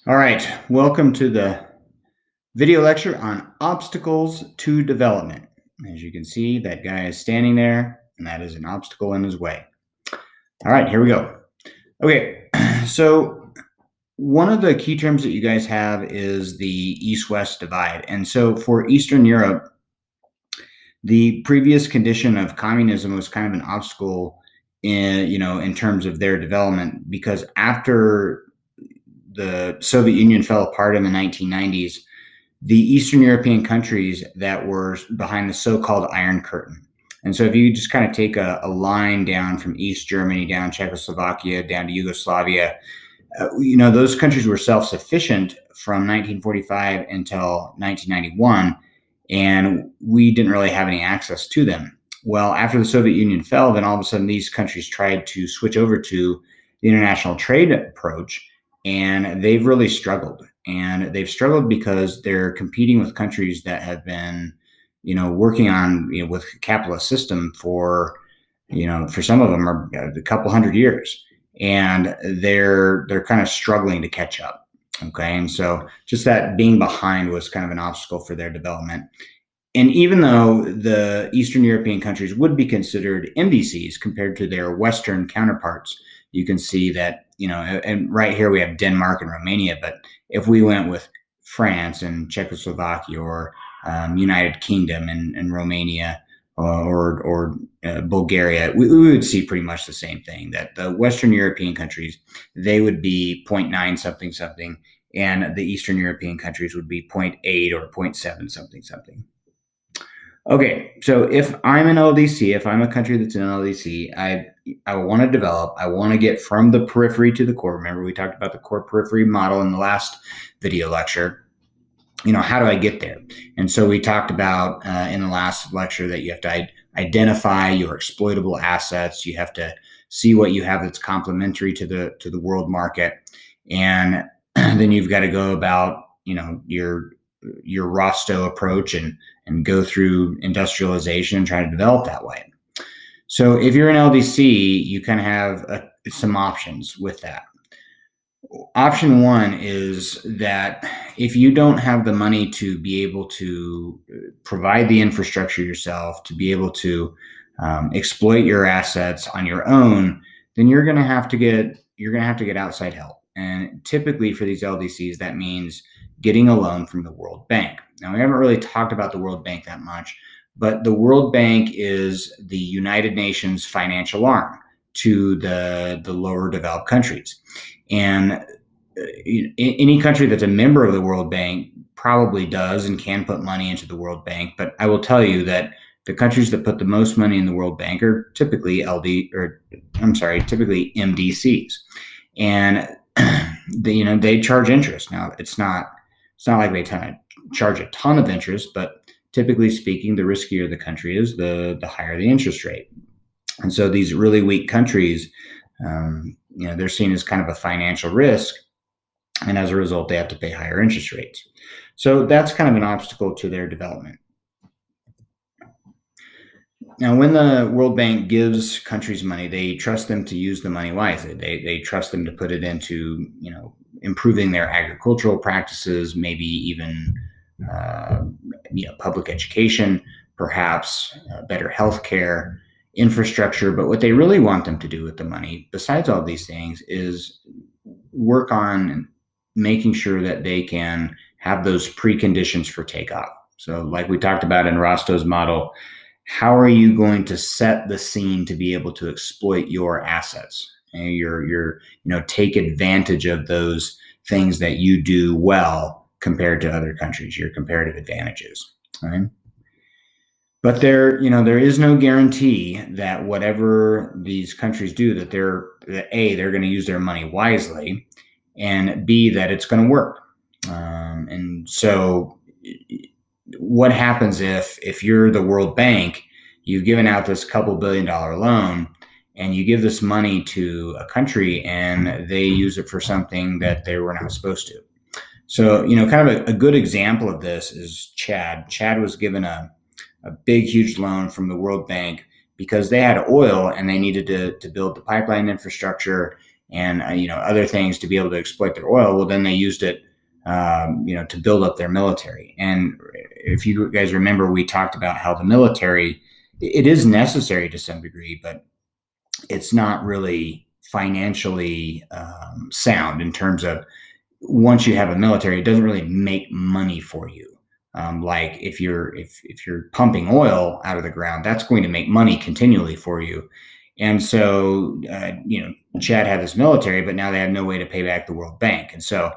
All right, welcome to the video lecture on obstacles to development. As you can see, that guy is standing there, and that is an obstacle in his way. All right, here we go. Okay, so one of the key terms that you guys have is the East-West divide. And so for Eastern Europe, the previous condition of communism was kind of an obstacle in terms of their development, because after the Soviet Union fell apart in the 1990s, the Eastern European countries that were behind the so-called Iron Curtain. And so if you just kind of take a line down from East Germany, down Czechoslovakia, down to Yugoslavia, those countries were self-sufficient from 1945 until 1991, and we didn't really have any access to them. Well, after the Soviet Union fell, then all of a sudden these countries tried to switch over to the international trade approach, and they've really struggled. And they've struggled because they're competing with countries that have been, working on, with capitalist system for some of them are a couple hundred years, and they're kind of struggling to catch up. Okay, and so just that being behind was kind of an obstacle for their development. And even though the Eastern European countries would be considered MDCs compared to their Western counterparts, you can see that, and right here we have Denmark and Romania, but if we went with France and Czechoslovakia, or United Kingdom and Romania, or Bulgaria, we would see pretty much the same thing, that the Western European countries, they would be 0.9 something something, and the Eastern European countries would be 0.8 or 0.7 something something. Okay, so if I'm an LDC, if I'm a country that's an LDC, I want to develop, I want to get from the periphery to the core. Remember, we talked about the core periphery model in the last video lecture. How do I get there? And so we talked about in the last lecture that you have to identify your exploitable assets. You have to see what you have that's complementary to the world market, and then you've got to go about your Rostow approach and go through industrialization and try to develop that way. So if you're an LDC, you kind of have some options with that. Option one is that if you don't have the money to be able to provide the infrastructure yourself, to be able to exploit your assets on your own, then you're going to have to get outside help. And typically for these LDCs, that means getting a loan from the World Bank. Now, we haven't really talked about the World Bank that much, but the World Bank is the United Nations financial arm to the lower developed countries. And any country that's a member of the World Bank probably does and can put money into the World Bank. But I will tell you that the countries that put the most money in the World Bank are typically typically MDCs. And they charge interest. Now, it's not like they charge a ton of interest, but typically speaking, the riskier the country is, the higher the interest rate. And so these really weak countries, they're seen as kind of a financial risk, and as a result, they have to pay higher interest rates. So that's kind of an obstacle to their development. Now, when the World Bank gives countries money, they trust them to use the money wisely. They trust them to put it into, improving their agricultural practices, maybe even, public education, perhaps better healthcare, infrastructure. But what they really want them to do with the money, besides all these things, is work on making sure that they can have those preconditions for takeoff. So like we talked about in Rostow's model, how are you going to set the scene to be able to exploit your assets and your take advantage of those things that you do well compared to other countries, your comparative advantages, right? But there is no guarantee that whatever these countries do, that they're going to use their money wisely, and B, that it's going to work. And so what happens if you're the World Bank, you've given out this couple $1 billion loan, and you give this money to a country and they use it for something that they were not supposed to? So, kind of a good example of this is Chad. Chad was given a big, huge loan from the World Bank because they had oil and they needed to build the pipeline infrastructure, and other things to be able to exploit their oil. Well, then they used it to build up their military. And if you guys remember, we talked about how the military, it is necessary to some degree, but it's not really financially sound in terms of, once you have a military, it doesn't really make money for you. Like if you're pumping oil out of the ground, that's going to make money continually for you. And so Chad had this military, but now they have no way to pay back the World Bank, and so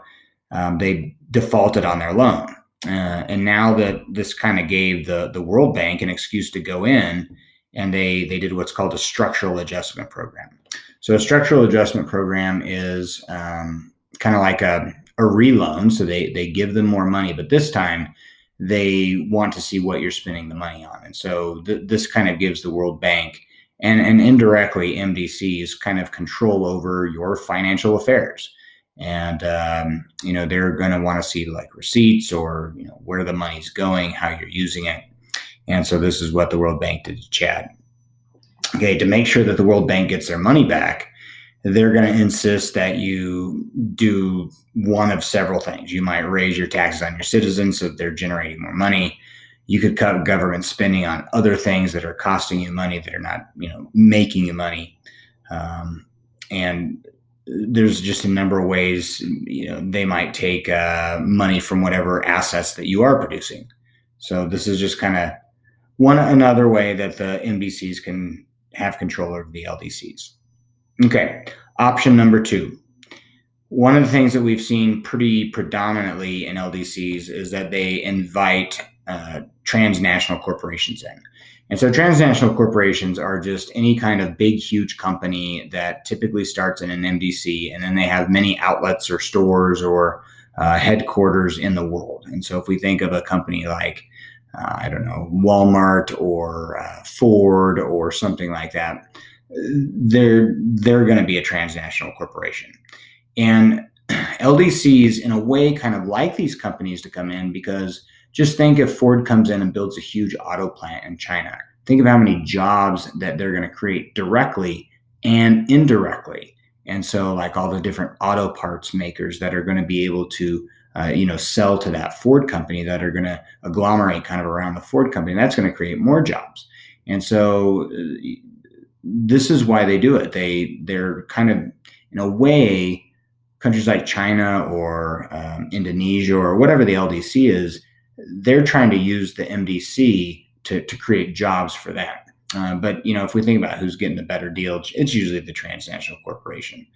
they defaulted on their loan. And now that this kind of gave the World Bank an excuse to go in, and they did what's called a structural adjustment program. So a structural adjustment program is kind of like a reloan. So they give them more money, but this time they want to see what you're spending the money on. And so this kind of gives the World Bank and indirectly MDCs kind of control over your financial affairs. And they're going to want to see like receipts, or where the money's going, how you're using it. And so this is what the World Bank did to Chad. Okay, to make sure that the World Bank gets their money back, they're going to insist that you do one of several things. You might raise your taxes on your citizens so that they're generating more money. You could cut government spending on other things that are costing you money, that are not, making you money. And there's just a number of ways, they might take money from whatever assets that you are producing. So this is just kind of another way that the MDCs can have control over the LDCs. Okay, option number 2. One of the things that we've seen pretty predominantly in LDCs is that they invite transnational corporations in. And so transnational corporations are just any kind of big, huge company that typically starts in an MDC, and then they have many outlets or stores or headquarters in the world. And so if we think of a company like, Walmart or Ford or something like that, they're going to be a transnational corporation. And LDCs, in a way, kind of like these companies to come in, because just think if Ford comes in and builds a huge auto plant in China. Think of how many jobs that they're going to create directly and indirectly. And so like all the different auto parts makers that are going to be able to sell to that Ford company, that are going to agglomerate kind of around the Ford company, that's going to create more jobs. And so this is why they do it. They're kind of, in a way, countries like China or Indonesia or whatever the LDC is, they're trying to use the MDC to create jobs for them. But if we think about who's getting the better deal, it's usually the transnational corporation.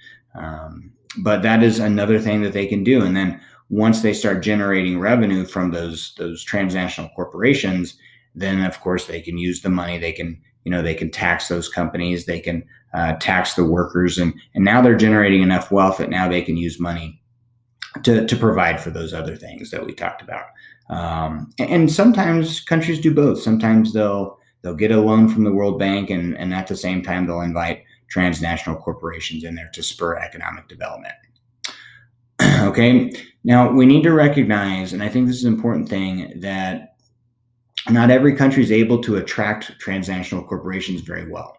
But that is another thing that they can do. And then once they start generating revenue from those transnational corporations, then of course they can use the money. They can tax those companies. They can tax the workers, and now they're generating enough wealth that now they can use money to provide for those other things that we talked about. And sometimes countries do both. Sometimes they'll get a loan from the World Bank, and at the same time they'll invite transnational corporations in there to spur economic development. Okay, now we need to recognize, and I think this is an important thing, that not every country is able to attract transnational corporations very well.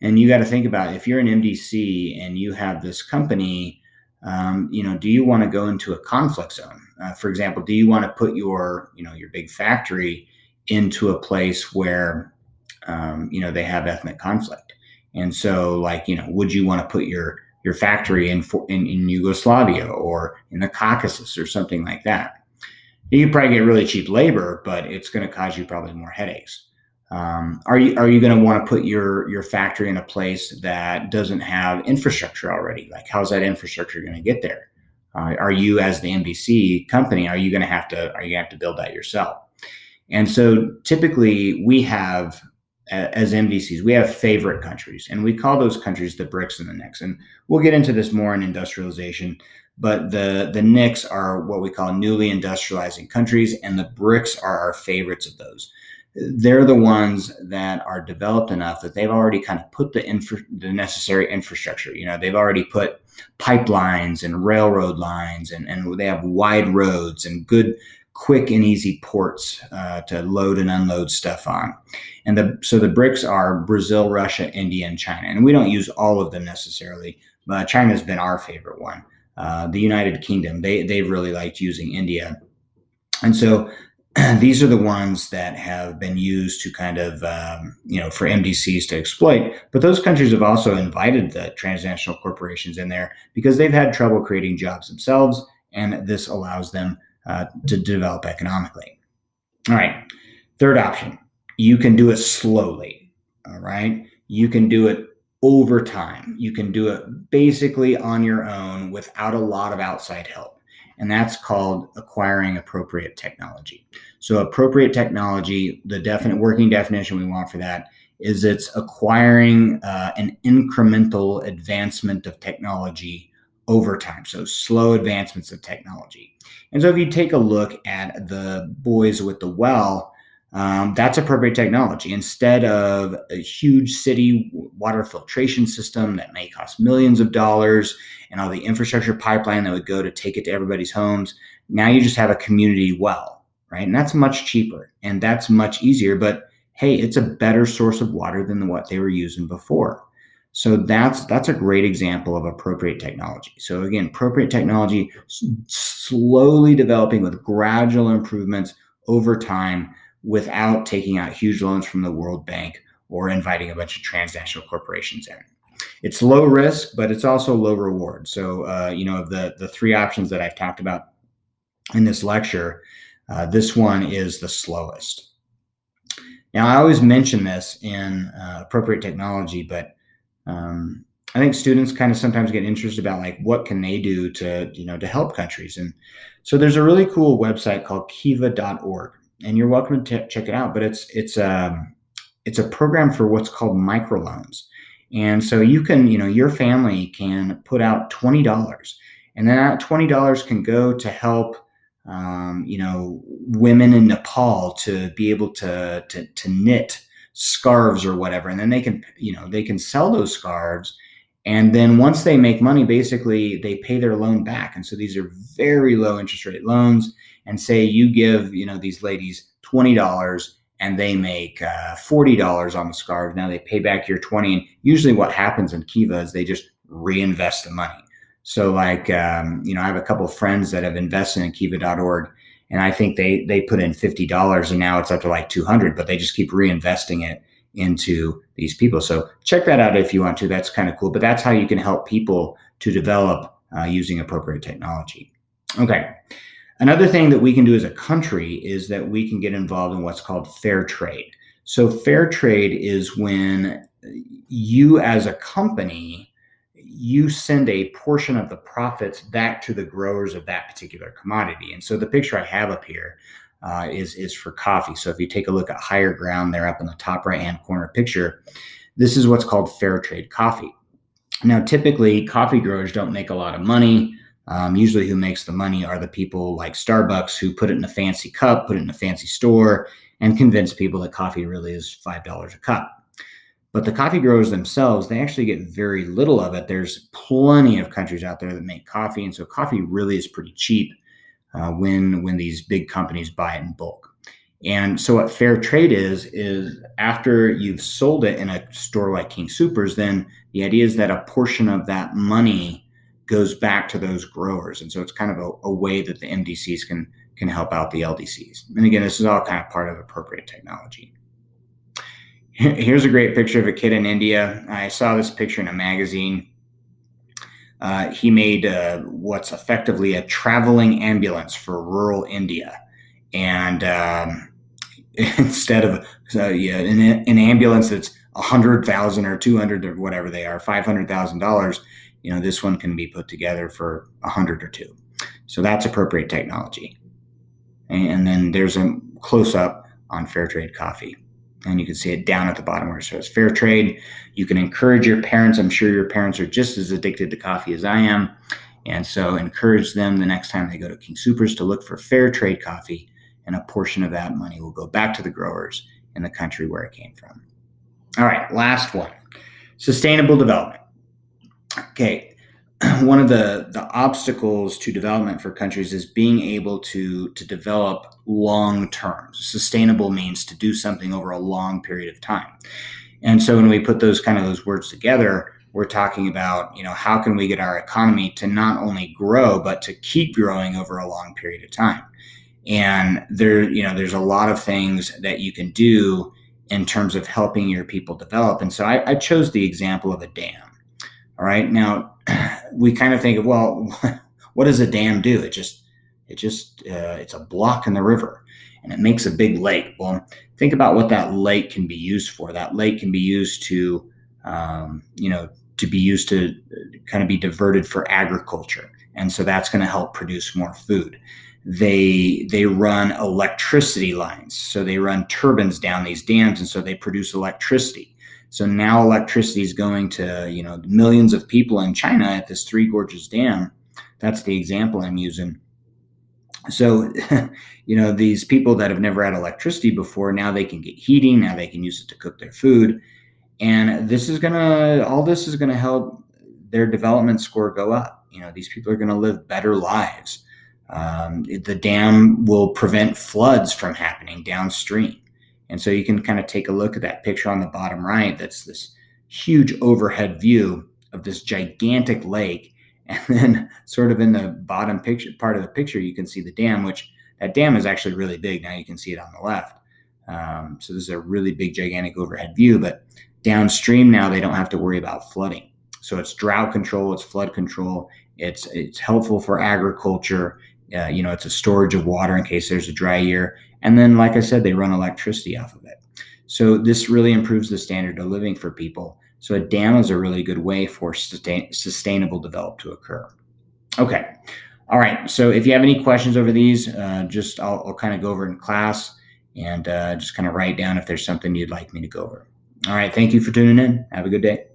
And you got to think about, if you're an MDC and you have this company, do you want to go into a conflict zone? For example, do you want to put your big factory into a place where, they have ethnic conflict? And so, would you want to put your factory in Yugoslavia or in the Caucasus or something like that? You can probably get really cheap labor, but it's going to cause you probably more headaches. Are you going to want to put your factory in a place that doesn't have infrastructure already? Like, how's that infrastructure going to get there? Are you, as the MDC company, are you going to have to build that yourself? And so typically we have, as MDCs, we have favorite countries, and we call those countries the BRICS and the NICs. And we'll get into this more in industrialization, but the NICs are what we call newly industrializing countries, and the BRICS are our favorites of those. They're the ones that are developed enough that they've already kind of put the necessary infrastructure. They've already put pipelines and railroad lines, and they have wide roads and good quick and easy ports to load and unload stuff on. And so the BRICS are Brazil, Russia, India, and China. And we don't use all of them necessarily, but China's been our favorite one. The United Kingdom, they've really liked using India. And so these are the ones that have been used to kind of, for MDCs to exploit. But those countries have also invited the transnational corporations in there because they've had trouble creating jobs themselves, and this allows them to develop economically. All right, third option, you can do it slowly. All right, you can do it over time. You can do it basically on your own without a lot of outside help. And that's called acquiring appropriate technology. So appropriate technology, the definite working definition we want for that is it's acquiring an incremental advancement of technology over time. So slow advancements of technology. And so if you take a look at the boys with the well, that's appropriate technology. Instead of a huge city water filtration system that may cost millions of dollars and all the infrastructure pipeline that would go to take it to everybody's homes, now you just have a community well, right? And that's much cheaper and that's much easier. But hey, it's a better source of water than what they were using before. So that's a great example of appropriate technology. So again, appropriate technology slowly developing with gradual improvements over time without taking out huge loans from the World Bank or inviting a bunch of transnational corporations in. It's low risk, but it's also low reward. So, of the three options that I've talked about in this lecture, this one is the slowest. Now, I always mention this in appropriate technology, but I think students kind of sometimes get interested about like what can they do to help countries. And so there's a really cool website called kiva.org, and you're welcome to check it out. But it's a program for what's called microloans. And so you can, your family can put out $20, and then that $20 can go to help, women in Nepal to be able to knit scarves or whatever. And then they can sell those scarves. And then once they make money, basically they pay their loan back. And so these are very low interest rate loans. And say you give, these ladies $20 and they make $40 on the scarf. Now they pay back your 20. And usually what happens in Kiva is they just reinvest the money. So like, I have a couple of friends that have invested in kiva.org, and I think they put in $50 and now it's up to like 200, but they just keep reinvesting it into these people. So check that out if you want to. That's kind of cool, but that's how you can help people to develop using appropriate technology. Okay. Another thing that we can do as a country is that we can get involved in what's called fair trade. So fair trade is when you as a company, you send a portion of the profits back to the growers of that particular commodity. And so the picture I have up here is for coffee. So if you take a look at Higher Ground there up in the top right-hand corner picture, this is what's called fair trade coffee. Now, typically coffee growers don't make a lot of money. Usually who makes the money are the people like Starbucks who put it in a fancy cup, put it in a fancy store, and convince people that coffee really is $5 a cup. But the coffee growers themselves, they actually get very little of it. There's plenty of countries out there that make coffee, and so coffee really is pretty cheap when these big companies buy it in bulk. And so what fair trade is after you've sold it in a store like King Soopers, then the idea is that a portion of that money goes back to those growers. And so it's kind of a way that the MDCs can help out the LDCs. And again, this is all kind of part of appropriate technology. Here's a great picture of a kid in India. I saw this picture in a magazine. He made what's effectively a traveling ambulance for rural India. And instead of an ambulance that's $100,000 or $200,000 or whatever they are, $500,000, this one can be put together for $100 or $200. So that's appropriate technology. And then there's a close-up on fair trade coffee. And you can see it down at the bottom where it says fair trade. You can encourage your parents. I'm sure your parents are just as addicted to coffee as I am. And so encourage them the next time they go to King Soopers to look for fair trade coffee, and a portion of that money will go back to the growers in the country where it came from. All right, last one, sustainable development. Okay, one of the obstacles to development for countries is being able to develop long term. Sustainable means to do something over a long period of time. And so when we put those words together, we're talking about, how can we get our economy to not only grow, but to keep growing over a long period of time. And there's a lot of things that you can do in terms of helping your people develop. And so I chose the example of a dam. All right. Now we kind of think of, well, what does a dam do? It's a block in the river and it makes a big lake. Well, think about what that lake can be used for. That lake can be used to kind of be diverted for agriculture. And so that's going to help produce more food. They run electricity lines. So they run turbines down these dams. And so they produce electricity. So now electricity is going to, millions of people in China at this Three Gorges Dam. That's the example I'm using. So, these people that have never had electricity before, now they can get heating. Now they can use it to cook their food. And all this is going to help their development score go up. These people are going to live better lives. The dam will prevent floods from happening downstream. And so you can kind of take a look at that picture on the bottom right. That's this huge overhead view of this gigantic lake. And then sort of in the bottom part of the picture, you can see the dam, which that dam is actually really big. Now you can see it on the left. So this is a really big, gigantic overhead view. But downstream now, they don't have to worry about flooding. So it's drought control, it's flood control. It's helpful for agriculture. It's a storage of water in case there's a dry year. And then, like I said, they run electricity off of it. So this really improves the standard of living for people. So a dam is a really good way for sustainable development to occur. Okay. All right. So if you have any questions over these, I'll kind of go over in class and just kind of write down if there's something you'd like me to go over. All right. Thank you for tuning in. Have a good day.